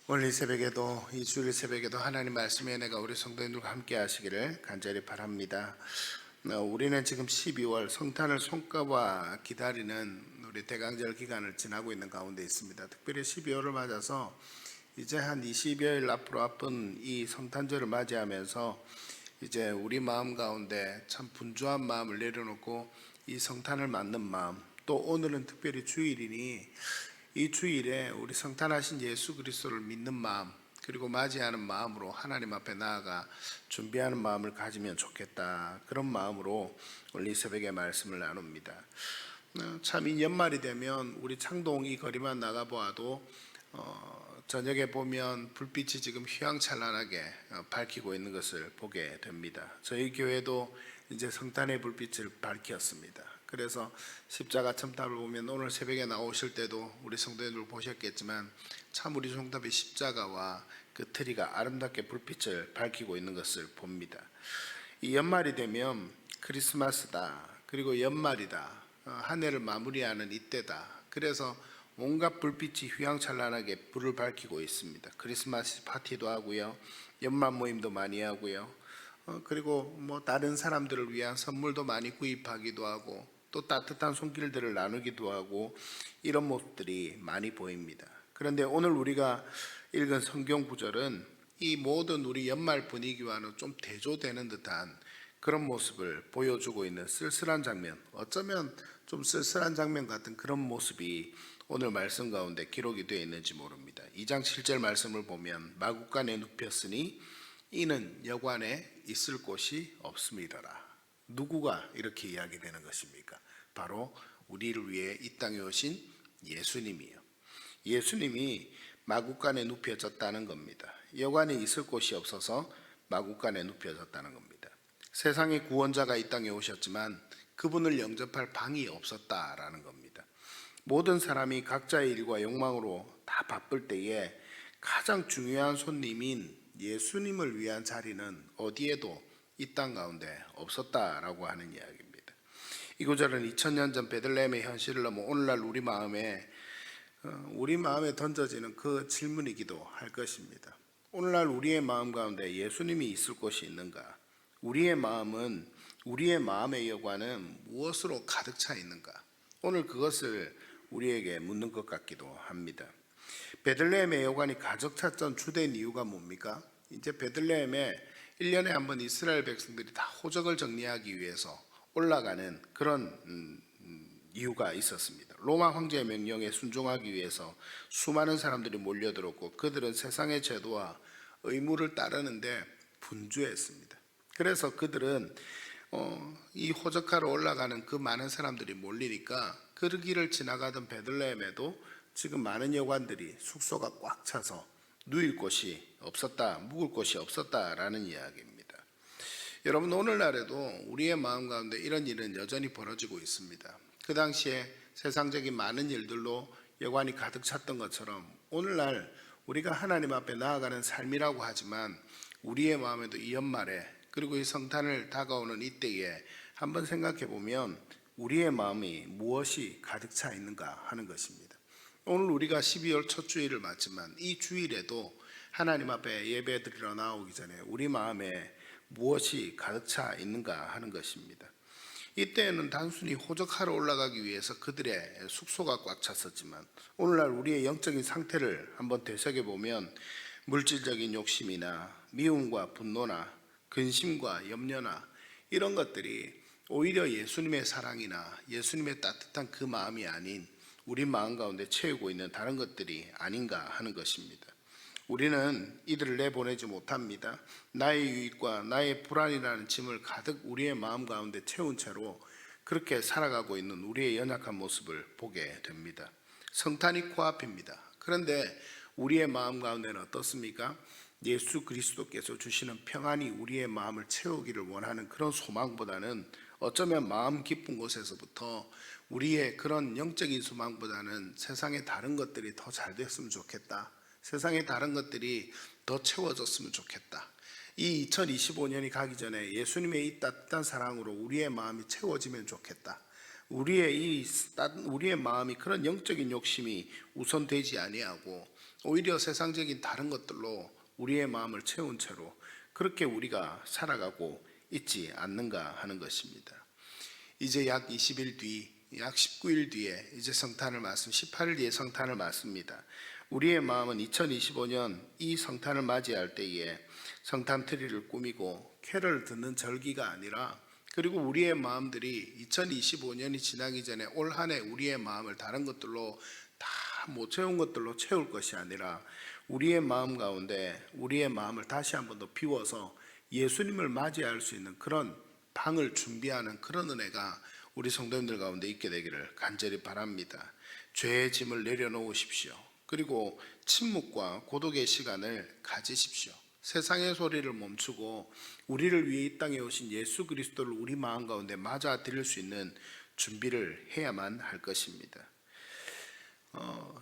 오늘 이 새벽에도 이 주일 새벽에도 하나님 말씀의 은혜가 우리 성도님들과 함께 하시기를 간절히 바랍니다. 우리는 지금 12월 성탄을 손꼽아 기다리는 우리 대강절 기간을 지나고 있는 가운데 있습니다. 특별히 12월을 맞아서 이제 한 20여일 앞으로 앞은 이 성탄절을 맞이하면서 이제 우리 마음 가운데 참 분주한 마음을 내려놓고 이 성탄을 맞는 마음, 또 오늘은 특별히 주일이니 이 주일에 우리 성탄하신 예수 그리스도를 믿는 마음, 그리고 맞이하는 마음으로 하나님 앞에 나아가 준비하는 마음을 가지면 좋겠다, 그런 마음으로 오늘 이 새벽에 말씀을 나눕니다. 참 이 연말이 되면 우리 창동 이 거리만 나가보아도 저녁에 보면 불빛이 지금 휘황찬란하게 밝히고 있는 것을 보게 됩니다. 저희 교회도 이제 성탄의 불빛을 밝혔습니다. 그래서 십자가 첨탑을 보면 오늘 새벽에 나오실 때도 우리 성도님들 보셨겠지만 참 우리 성탑의 십자가와 그 트리가 아름답게 불빛을 밝히고 있는 것을 봅니다. 이 연말이 되면 크리스마스다, 그리고 연말이다, 한 해를 마무리하는 이때다. 그래서 온갖 불빛이 휘황찬란하게 불을 밝히고 있습니다. 크리스마스 파티도 하고요, 연말 모임도 많이 하고요, 그리고 뭐 다른 사람들을 위한 선물도 많이 구입하기도 하고, 또 따뜻한 손길들을 나누기도 하고, 이런 모습들이 많이 보입니다. 그런데 오늘 우리가 읽은 성경 구절은 이 모든 우리 연말 분위기와는 좀 대조되는 듯한 그런 모습을 보여주고 있는 쓸쓸한 장면, 어쩌면 좀 쓸쓸한 장면 같은 그런 모습이 오늘 말씀 가운데 기록이 되어 있는지 모릅니다. 2장 7절 말씀을 보면 마구간에 눕혔으니 이는 여관에 있을 곳이 없음이더라. 누구가 이렇게 이야기되는 것입니까? 바로 우리를 위해 이 땅에 오신 예수님이요, 예수님이 마구간에 눕혀졌다는 겁니다. 여관에 있을 곳이 없어서 마구간에 눕혀졌다는 겁니다. 세상의 구원자가 이 땅에 오셨지만 그분을 영접할 방이 없었다라는 겁니다. 모든 사람이 각자의 일과 욕망으로 다 바쁠 때에 가장 중요한 손님인 예수님을 위한 자리는 어디에도 이 땅 가운데 없었다라고 하는 이야기입니다. 이 구절은 2000년 전 베들레헴의 현실을 넘어 오늘날 우리 마음에 던져지는 그 질문이기도 할 것입니다. 오늘날 우리의 마음 가운데 예수님이 있을 곳이 있는가? 우리의 마음의 여관은 무엇으로 가득 차 있는가? 오늘 그것을 우리에게 묻는 것 같기도 합니다. 베들레헴의 여관이 가득 찼던 주된 이유가 뭡니까? 이제 베들레헴에 1년에 한 번 이스라엘 백성들이 다 호적을 정리하기 위해서 올라가는 그런 이유가 있었습니다. 로마 황제의 명령에 순종하기 위해서 수많은 사람들이 몰려들었고, 그들은 세상의 제도와 의무를 따르는데 분주했습니다. 그래서 그들은 이 호적하러 올라가는 그 많은 사람들이 몰리니까 그 길을 지나가던 베들레헴에도 지금 많은 여관들이 숙소가 꽉 차서 누일 곳이 없었다, 묵을 곳이 없었다라는 이야기입니다. 여러분, 오늘날에도 우리의 마음 가운데 이런 일은 여전히 벌어지고 있습니다. 그 당시에 세상적인 많은 일들로 여관이 가득 찼던 것처럼 오늘날 우리가 하나님 앞에 나아가는 삶이라고 하지만 우리의 마음에도 이 연말에, 그리고 이 성탄을 다가오는 이때에 한번 생각해 보면 우리의 마음이 무엇이 가득 차 있는가 하는 것입니다. 오늘 우리가 12월 첫 주일을 맞지만 이 주일에도 하나님 앞에 예배 드리러 나오기 전에 우리 마음에 무엇이 가득 차 있는가 하는 것입니다. 이때에는 단순히 호적하러 올라가기 위해서 그들의 숙소가 꽉 찼었지만 오늘날 우리의 영적인 상태를 한번 되새겨보면 물질적인 욕심이나 미움과 분노나 근심과 염려나 이런 것들이 오히려 예수님의 사랑이나 예수님의 따뜻한 그 마음이 아닌 우리 마음 가운데 채우고 있는 다른 것들이 아닌가 하는 것입니다. 우리는 이들을 내보내지 못합니다. 나의 유익과 나의 불안이라는 짐을 가득 우리의 마음 가운데 채운 채로 그렇게 살아가고 있는 우리의 연약한 모습을 보게 됩니다. 성탄이 코앞입니다. 그런데 우리의 마음 가운데는 어떻습니까? 예수 그리스도께서 주시는 평안이 우리의 마음을 채우기를 원하는 그런 소망보다는 어쩌면 마음 깊은 곳에서부터 우리의 그런 영적인 소망보다는 세상의 다른 것들이 더 잘 됐으면 좋겠다, 세상의 다른 것들이 더 채워졌으면 좋겠다, 이 2025년이 가기 전에 예수님의 이 따뜻한 사랑으로 우리의 마음이 채워지면 좋겠다, 우리의 마음이 그런 영적인 욕심이 우선되지 아니하고 오히려 세상적인 다른 것들로 우리의 마음을 채운 채로 그렇게 우리가 살아가고 있지 않는가 하는 것입니다. 이제 약 20일 뒤, 약 19일 뒤에 이제 성탄을 맞습니다. 18일 뒤에 성탄을 맞습니다. 우리의 마음은 2025년 이 성탄을 맞이할 때에 성탄 트리를 꾸미고 캐럴을 듣는 절기가 아니라, 그리고 우리의 마음들이 2025년이 지나기 전에 올 한 해 우리의 마음을 다른 것들로 다 못 채운 것들로 채울 것이 아니라 우리의 마음 가운데 우리의 마음을 다시 한번 더 비워서 예수님을 맞이할 수 있는 그런 방을 준비하는 그런 은혜가 우리 성도님들 가운데 있게 되기를 간절히 바랍니다. 죄의 짐을 내려놓으십시오. 그리고 침묵과 고독의 시간을 가지십시오. 세상의 소리를 멈추고 우리를 위해 이 땅에 오신 예수 그리스도를 우리 마음 가운데 맞아들일 수 있는 준비를 해야만 할 것입니다.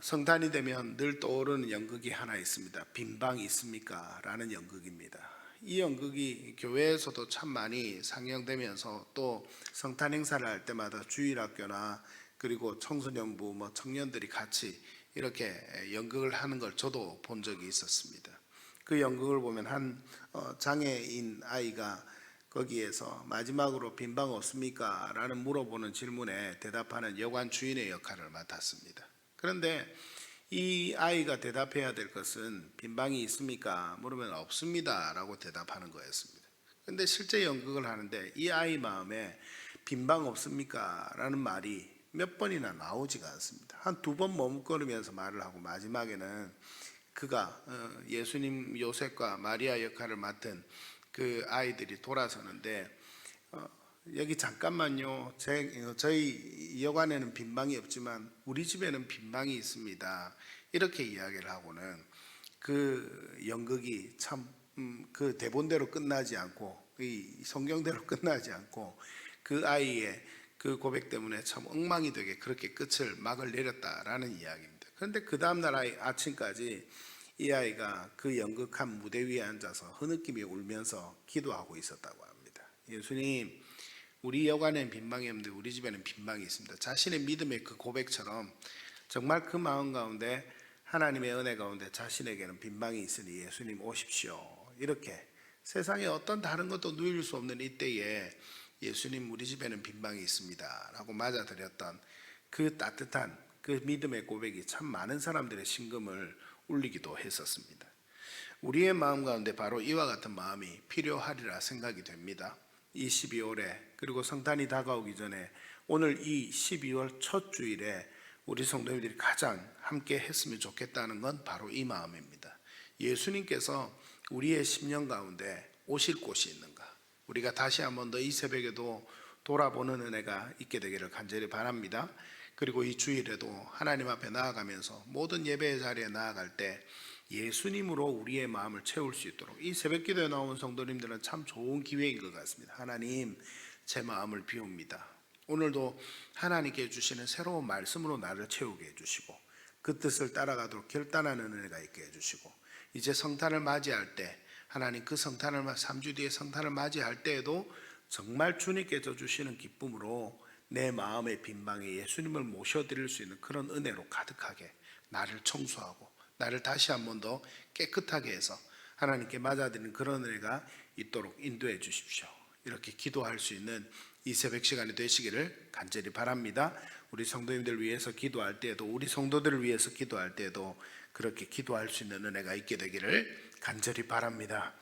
성탄이 되면 늘 떠오르는 연극이 하나 있습니다. 빈방이 있습니까? 라는 연극입니다. 이 연극이 교회에서도 참 많이 상영되면서 또 성탄 행사를 할 때마다 주일학교나 그리고 청소년부 청년들이 같이 이렇게 연극을 하는 걸 저도 본 적이 있었습니다. 그 연극을 보면 한 장애인 아이가 거기에서 마지막으로 빈방 없습니까? 라는 물어보는 질문에 대답하는 여관 주인의 역할을 맡았습니다. 그런데 이 아이가 대답해야 될 것은 빈방이 있습니까? 물으면 없습니다 라고 대답하는 거였습니다. 그런데 실제 연극을 하는데 이 아이 마음에 빈방 없습니까? 라는 말이 몇 번이나 나오지가 않습니다. 한 두 번 머뭇거리면서 말을 하고 마지막에는 그가 예수님 요셉과 마리아 역할을 맡은 그 아이들이 돌아서는데 여기 잠깐만요. 저희 여관에는 빈방이 없지만 우리 집에는 빈방이 있습니다. 이렇게 이야기를 하고는 그 연극이 참 그 대본대로 끝나지 않고 이 성경대로 끝나지 않고 그 아이의 그 고백 때문에 참 엉망이 되게 그렇게 끝을 막을 내렸다라는 이야기입니다. 그런데 그 다음날 아침까지 이 아이가 그 연극한 무대 위에 앉아서 흐느끼며 울면서 기도하고 있었다고 합니다. 예수님, 우리 여관에는 빈방이 없는데 우리 집에는 빈방이 있습니다. 자신의 믿음의 그 고백처럼 정말 그 마음 가운데 하나님의 은혜 가운데 자신에게는 빈방이 있으니 예수님 오십시오. 이렇게 세상에 어떤 다른 것도 누릴 수 없는 이때에 예수님 우리 집에는 빈방이 있습니다 라고 맞아들였던 그 따뜻한 그 믿음의 고백이 참 많은 사람들의 심금을 울리기도 했었습니다. 우리의 마음 가운데 바로 이와 같은 마음이 필요하리라 생각이 됩니다. 이 12월에 그리고 성탄이 다가오기 전에 오늘 이 12월 첫 주일에 우리 성도님들이 가장 함께 했으면 좋겠다는 건 바로 이 마음입니다. 예수님께서 우리의 심령 가운데 오실 곳이 있는가? 우리가 다시 한번 더 이 새벽에도 돌아보는 은혜가 있게 되기를 간절히 바랍니다. 그리고 이 주일에도 하나님 앞에 나아가면서 모든 예배의 자리에 나아갈 때 예수님으로 우리의 마음을 채울 수 있도록 이 새벽 기도에 나온 성도님들은 참 좋은 기회인 것 같습니다. 하나님, 제 마음을 비웁니다. 오늘도 하나님께 주시는 새로운 말씀으로 나를 채우게 해주시고 그 뜻을 따라가도록 결단하는 은혜가 있게 해주시고 이제 성탄을 맞이할 때 하나님 그 성탄을 3주 뒤에 성탄을 맞이할 때에도 정말 주님께서 주시는 기쁨으로 내 마음의 빈방에 예수님을 모셔드릴 수 있는 그런 은혜로 가득하게 나를 청소하고 나를 다시 한 번 더 깨끗하게 해서 하나님께 맞아드리는 그런 은혜가 있도록 인도해 주십시오. 이렇게 기도할 수 있는 이 새벽 시간이 되시기를 간절히 바랍니다. 우리 성도님들 위해서 기도할 때에도 우리 성도들을 위해서 기도할 때에도 그렇게 기도할 수 있는 은혜가 있게 되기를 간절히 바랍니다.